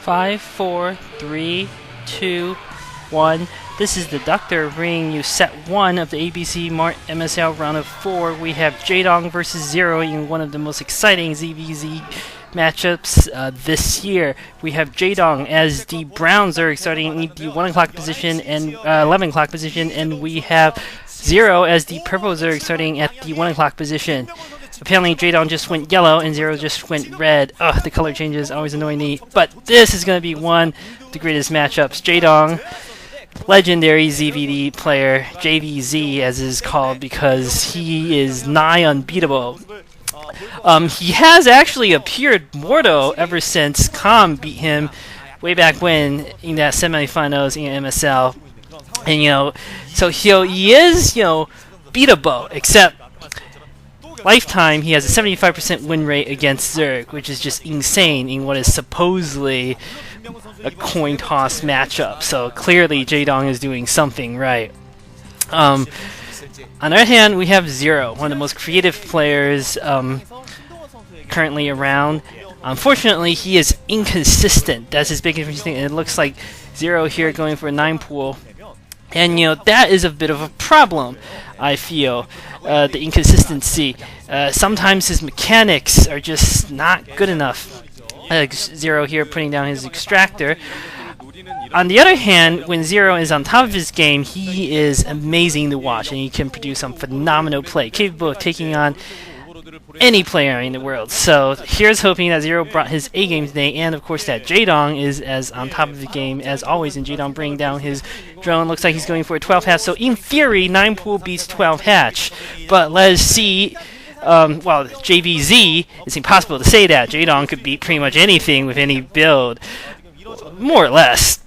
5, 4, 3, 2, 1. This is Deducter bringing you set 1 of the ABCMart MSL round of 4. We have Jaedong versus Zero in one of the most exciting ZVZ matchups this year. We have Jaedong as the brown Zerg starting in the 1 o'clock position and 11 o'clock position, and we have Zero as the purple Zerg starting at the 1 o'clock position. Apparently Jaedong just went yellow and Zero just went red. Ugh, the color changes always annoy me. But this is going to be one of the greatest matchups. Jaedong, legendary ZVD player, JVZ as is called because he is nigh unbeatable. He has actually appeared mortal ever since Com beat him way back when in that semifinals in MSL. And so he is, beatable, except lifetime, he has a 75% win rate against Zerg, which is just insane in what is supposedly a coin toss matchup. So clearly Jaedong is doing something right. On the other hand, we have Zero, one of the most creative players currently around. Unfortunately, he is inconsistent. That's his biggest thing. And it looks like Zero here going for a 9 pool. And that is a bit of a problem, I feel, the inconsistency. Sometimes his mechanics are just not good enough. Zero here putting down his extractor. On the other hand, when Zero is on top of his game, he is amazing to watch, and he can produce some phenomenal play, capable of taking on any player in the world. So here's hoping that Zero brought his A game today, and of course that Jaedong is as on top of the game as always, and Jaedong bringing down his drone. Looks like he's going for a 12 hatch, so in theory 9 pool beats 12 hatch, but let's see. Well, JVZ, it's impossible to say that. Jaedong could beat pretty much anything with any build, more or less.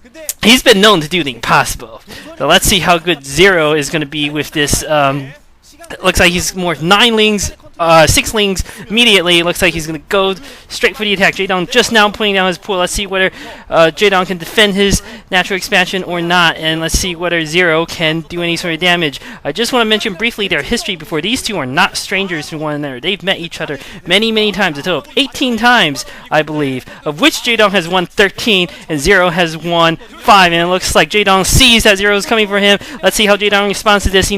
He's been known to do the impossible. So let's see how good Zero is going to be with this. It looks like he's more 9 lings, 6 lings immediately. It looks like he's going to go straight for the attack. Jaedong just now putting down his pool. Let's see whether Jaedong can defend his natural expansion or not. And let's see whether Zero can do any sort of damage. I just want to mention briefly their history before. These two are not strangers to one another. They've met each other many, many times. A total of 18 times, I believe, of which Jaedong has won 13 and Zero has won 5. And it looks like Jaedong sees that Zero is coming for him. Let's see how Jaedong responds to this. He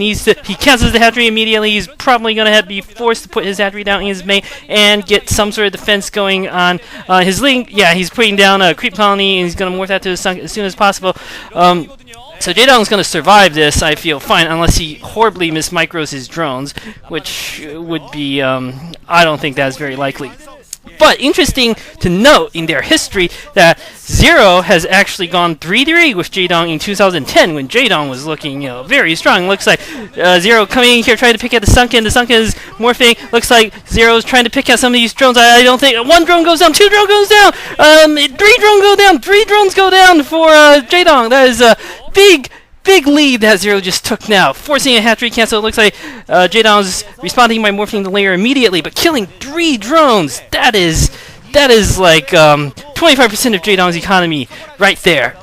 cancels the hatchery immediately. He's probably going to be forced to put his hatchery down in his main and get some sort of defense going on his link. Yeah, he's putting down a creep colony and he's going to morph that to his sunk as soon as possible. So Jaedong's going to survive this, I feel, fine, unless he horribly mismicros his drones, which would be, I don't think that's very likely. But interesting to note in their history that Zero has actually gone 3-3 with Jaedong in 2010 when Jaedong was looking, very strong. Looks like Zero coming in here trying to pick at the Sunken. The Sunken is morphing. Looks like Zero's trying to pick at some of these drones. I don't think 1 drone goes down, 2 drone goes down, 3 drone go down, 3 drones go down for Jaedong. That is a big lead that Zero just took now, forcing a hatchery cancel. It looks like Jaedong's responding by morphing the layer immediately, but killing 3 drones. That is like 25% of Jaedong's economy right there.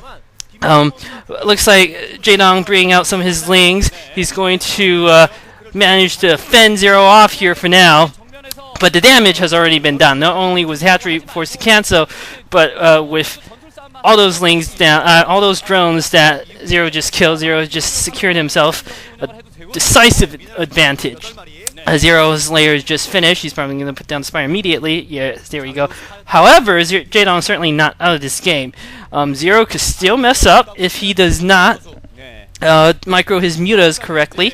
Looks like Jaedong bringing out some of his lings. He's going to manage to fend Zero off here for now. But the damage has already been done. Not only was hatchery forced to cancel, but with all those lings down, all those drones that Zero just killed, Zero just secured himself a decisive advantage. Zero's layer is just finished. He's probably going to put down the Spire immediately. Yes, there we go. However, Jaedong is certainly not out of this game. Zero could still mess up if he does not micro his mutas correctly.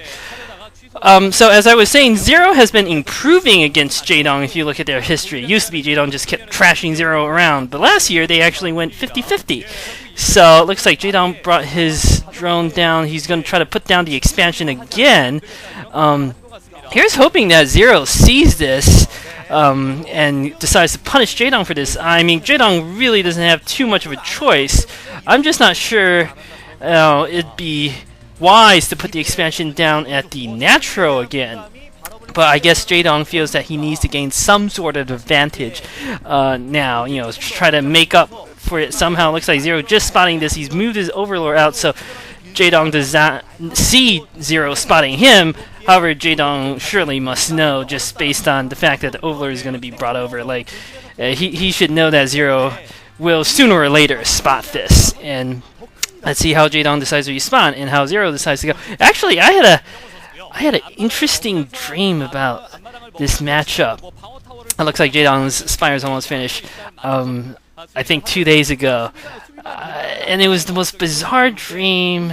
So as I was saying, Zero has been improving against Jaedong if you look at their history. It used to be Jaedong just kept trashing Zero around, but last year they actually went 50-50. So it looks like Jaedong brought his drone down. He's going to try to put down the expansion again. Here's hoping that Zero sees this and decides to punish Jaedong for this. I mean, Jaedong really doesn't have too much of a choice. I'm just not sure it'd be wise to put the expansion down at the natural again. But I guess Jaedong feels that he needs to gain some sort of advantage now, try to make up for it somehow. It looks like Zero just spotting this. He's moved his Overlord out, so Jaedong does not see Zero spotting him. However, Jaedong surely must know, just based on the fact that the Overlord is going to be brought over. Like, he should know that Zero will sooner or later spot this. And let's see how Jaedong decides to respond and how Zero decides to go. Actually, I had an interesting dream about this matchup. It looks like Jaedong's Spire's almost finished. I think 2 days ago. And it was the most bizarre dream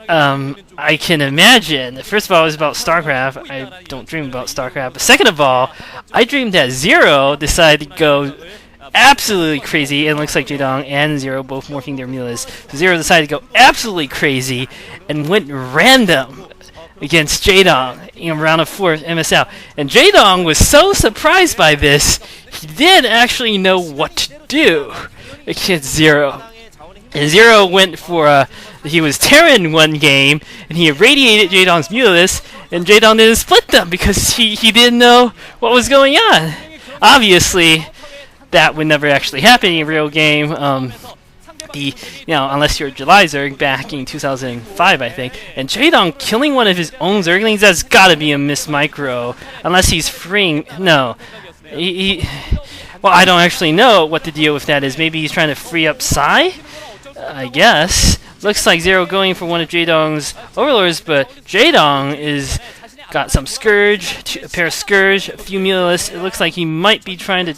I can imagine. First of all, it was about StarCraft. I don't dream about StarCraft. But second of all, I dreamed that Zero decided to go absolutely crazy, and it looks like Jaedong and Zero both morphing their Mulas. So Zero decided to go absolutely crazy and went random against Jaedong in round of 4 MSL. And Jaedong was so surprised by this, he didn't actually know what to do against Zero. And Zero went for he was Terran one game, and he irradiated Jaedong's Mulas, and Jaedong didn't split them because he didn't know what was going on. Obviously, that would never actually happen in a real game. Unless you're July Zerg back in 2005, I think. And Jaedong killing one of his own Zerglings, that's gotta be a miss micro. Unless he's freeing. No. Well, I don't actually know what the deal with that is. Maybe he's trying to free up Psy? I guess. Looks like Zero going for one of Jaedong's Overlords, but Jaedong is got some Scourge, a pair of Scourge, a few Mulas. It looks like he might be trying to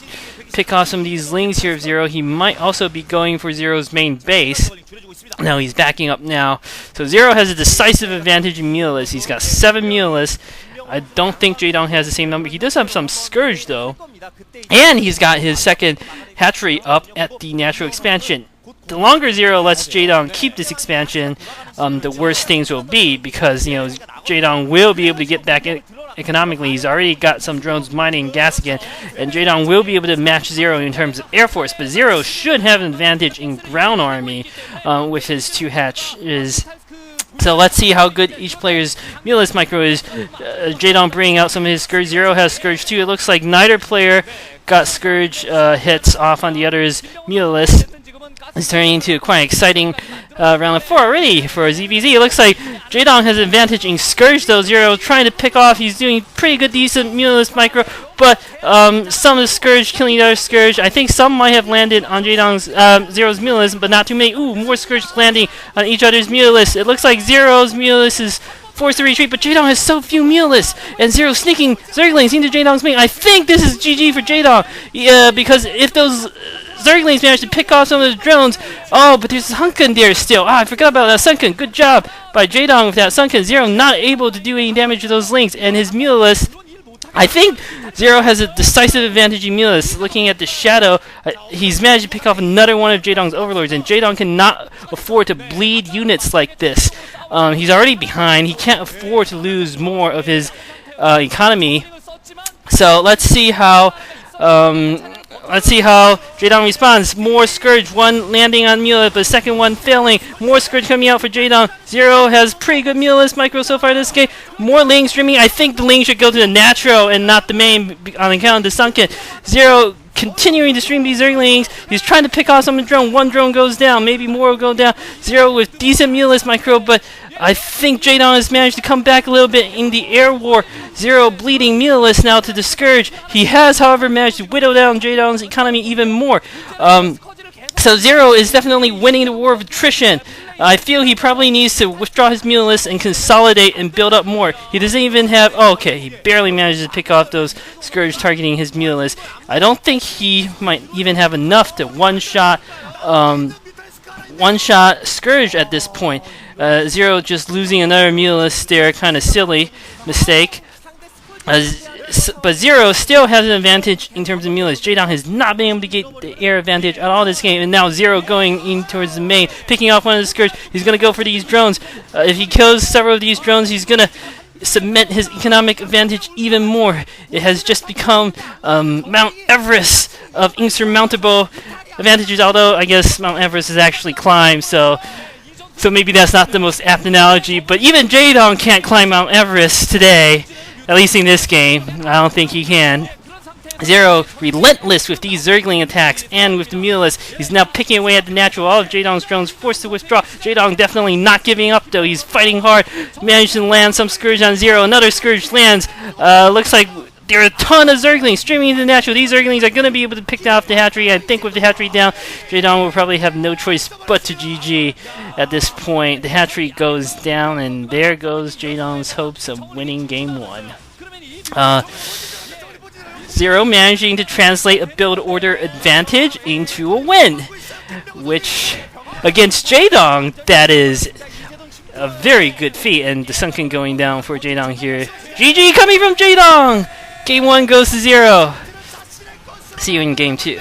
pick off some of these Lings here of Zero. He might also be going for Zero's main base. No, he's backing up now. So Zero has a decisive advantage in Mulas. He's got 7 Mulas. I don't think Jaedong has the same number. He does have some Scourge, though. And he's got his second hatchery up at the natural expansion. The longer Zero lets Jaedong keep this expansion, the worse things will be, because Jaedong will be able to get back in economically. He's already got some drones mining gas again, and Jaedong will be able to match Zero in terms of Air Force, but Zero should have an advantage in ground army with his 2 hatches. So let's see how good each player's Mulas micro is. Jaedong bringing out some of his Scourge. Zero has Scourge too. It looks like neither player got Scourge hits off on the other's Mulas. It's turning into quite an exciting round of 4 already for ZBZ. It looks like Jaedong has an advantage in Scourge, though. Zero trying to pick off. He's doing pretty good, decent Mulas micro, but some of the Scourge killing the other Scourge. I think some might have landed on Jaedong's Zero's Mulas, but not too many. Ooh, more Scourge landing on each other's Mulas. It looks like Zero's Mulas is forced to retreat, but Jaedong has so few Mulas, and Zero sneaking Zerglings into Jaedong's main. I think this is GG for Jaedong, because if those Zerglings managed to pick off some of the drones. Oh, but there's Sunken there still. I forgot about that Sunken. Good job by Jaedong with that Sunken. Zero not able to do any damage to those Lings, and his Mulas. I think Zero has a decisive advantage in Mulas. Looking at the shadow, he's managed to pick off another one of Jaedong's Overlords, and Jaedong cannot afford to bleed units like this. He's already behind. He can't afford to lose more of his economy. So let's see how Jaedong responds. More Scourge, one landing on Mulas, but the second one failing. More Scourge coming out for Jaedong. Zero has pretty good Mulas micro so far this game. More Lings streaming. I think the Lings should go to the natural and not the main on account of the Sunken. Zero continuing to stream these Zerglings. He's trying to pick off some of the drone. One drone goes down. Maybe more will go down. Zero with decent Mulas micro, but I think Jaedong has managed to come back a little bit in the air war. Zero bleeding Mulas now to the Scourge. He has, however, managed to whittle down Jaedong's economy even more. So Zero is definitely winning the war of attrition. I feel he probably needs to withdraw his Mulas and consolidate and build up more. He doesn't even have... Oh, okay, he barely manages to pick off those Scourge targeting his Mulas. I don't think he might even have enough to one-shot Scourge at this point. Zero just losing another Mulas there, kind of silly mistake. But Zero still has an advantage in terms of Mulas. Jaedong has not been able to get the air advantage at all this game, and now Zero going in towards the main, picking off one of the Scourge. He's going to go for these drones. If he kills several of these drones, he's going to cement his economic advantage even more. It has just become Mount Everest of insurmountable advantages, although I guess Mount Everest is actually climbed, so maybe that's not the most apt analogy, but even Jaedong can't climb Mount Everest today, at least in this game. I don't think he can. Zero relentless with these Zergling attacks and with the Mulas. He's now picking away at the natural. All of Jaedong's drones forced to withdraw. Jaedong definitely not giving up, though. He's fighting hard. Managed to land some Scourge on Zero. Another Scourge lands. Looks like There are a ton of Zerglings streaming into the natural. These Zerglings are going to be able to pick off the hatchery. I think with the hatchery down, Jaedong will probably have no choice but to GG at this point. The hatchery goes down, and there goes Jaedong's hopes of winning game 1. Zero managing to translate a build order advantage into a win, which against Jaedong, that is a very good feat, and the sunken going down for Jaedong here. GG coming from Jaedong! Game 1 goes to 0. See you in game 2.